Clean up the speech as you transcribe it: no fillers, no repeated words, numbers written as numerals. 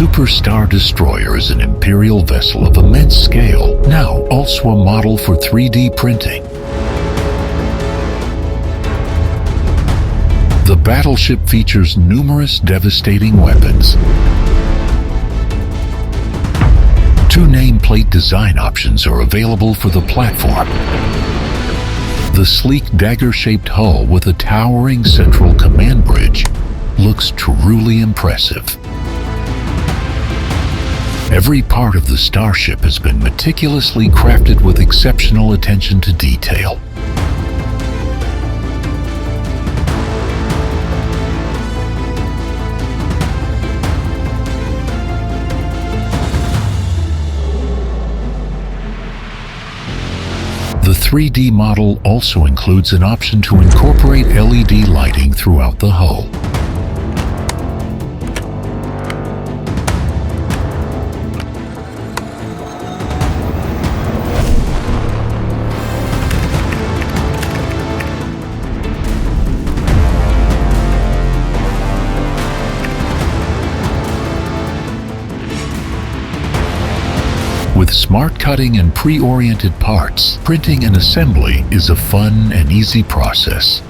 Super Star Destroyer is an Imperial vessel of immense scale, now also a model for 3D printing. The battleship features numerous devastating weapons. 2 nameplate design options are available for the platform. The sleek dagger-shaped hull with a towering central command bridge looks truly impressive. Every part of the starship has been meticulously crafted with exceptional attention to detail. The 3D model also includes an option to incorporate LED lighting throughout the hull. With smart cutting and pre-oriented parts, printing and assembly is a fun and easy process.